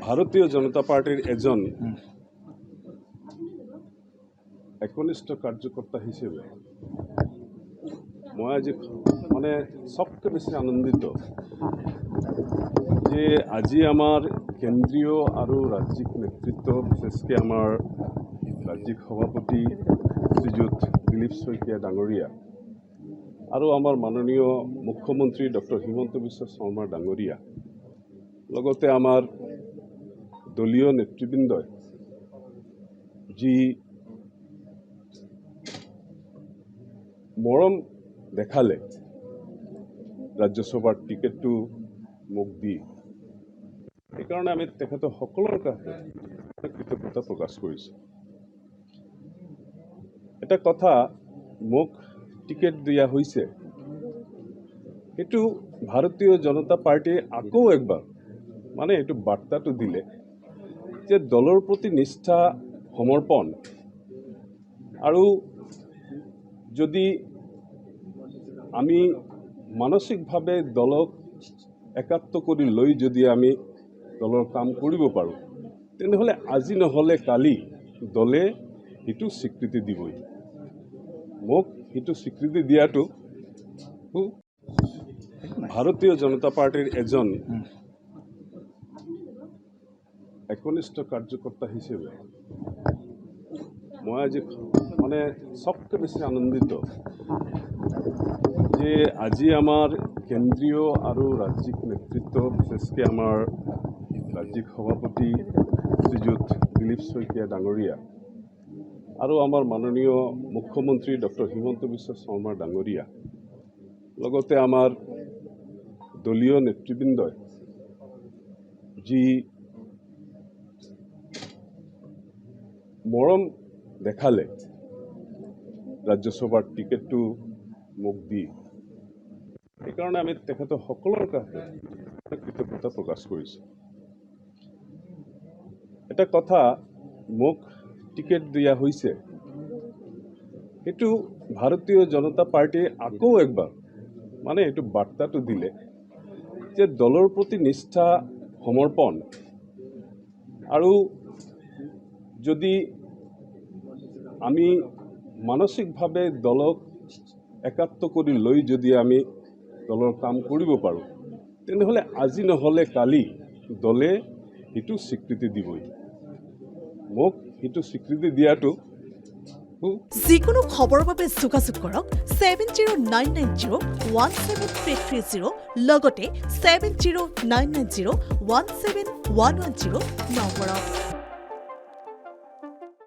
ভারতীয় জনতা পার্টির এজন একনিষ্ঠ কার্যকর্তা হিসেবে মই আজি মানে সবচেয়ে বেশি আনন্দিত যে আজি আমার কেন্দ্রীয় আর রাজ্যিক নেতৃত্ব বিশেষকৈ আমার রাজ্যিক সভাপতি শ্রীযুত দিলীপ শইকীয়া ডাঙৰীয়া আৰু আমাৰ মাননীয় মুখ্যমন্ত্ৰী ডক্টৰ হিমন্ত বিশ্ব শৰ্মা ডাঙৰীয়া লগতে আমাৰ দলীয় নেতৃবৃন্দই যি মৰম দেখালে ৰাজ্যসভাৰ টিকেটটো মোক দি সেইকাৰণে আমি তেখেতৰ সকলৰ কাৰণে কৃতজ্ঞতা প্ৰকাশ কৰিছোঁ। এটা কথা মোক টিকেট দিয়া হৈছে এইটো ভাৰতীয় জনতা পাৰ্টিয়ে আকৌ একবাৰ মানে এইটো বাৰ্তাটো দিলে যে দলৰ প্ৰতি নিষ্ঠা সমৰ্পণ আৰু যদি আমি মানসিকভাৱে দলক একাত্ম কৰি লৈ যদি আমি দলৰ কাম কৰিব পাৰোঁ তেনেহ'লে আজি নহ'লে কালি দলে সেইটো স্বীকৃতি দিবই। মোক সেইটো স্বীকৃতি দিয়াটো ভাৰতীয় জনতা পাৰ্টিৰ এজন একনিষ্ঠ কাৰ্যকৰ্তা হিসেবে মই আজি মানে সবচেয়ে বেশি আনন্দিত যে আজি আমার কেন্দ্রীয় আর রাজ্যিক নেতৃত্ব বিশেষকৈ আমার রাজ্যিক সভাপতি শ্রীযুত দিলীপ শইকীয়া ডাঙৰীয়া আৰু আমাৰ মাননীয় মুখ্যমন্ত্ৰী ডক্টৰ হিমন্ত বিশ্ব শৰ্মা ডাঙৰীয়া লগতে আমাৰ দলীয় নেতৃবৃন্দই যি মৰম দেখালে ৰাজ্যসভাৰ টিকেটটো মোক দি সেইকাৰণে আমি তেখেতৰ সকলৰ কাৰণে কৃতজ্ঞতা প্ৰকাশ কৰিছোঁ। এটা কথা মোক টিকেট দিয়া হৈছে এইটো ভাৰতীয় জনতা পাৰ্টিয়ে আকৌ একবাৰ মানে এইটো বাৰ্তাটো দিলে যে দলৰ প্ৰতি নিষ্ঠা সমৰ্পণ আৰু যদি আমি মানসিকভাৱে দলক একাত্ম কৰি লৈ যদি আমি দলৰ কাম কৰিব পাৰোঁ তেনেহ'লে আজি নহ'লে কালি দলে সেইটো স্বীকৃতি দিবই। মোক সেইটো স্বীকৃতি দিয়াটো যিকোনো খবৰৰ বাবে যোগাযোগ কৰক 7099017330 লগতে 7099017110 নম্বৰত।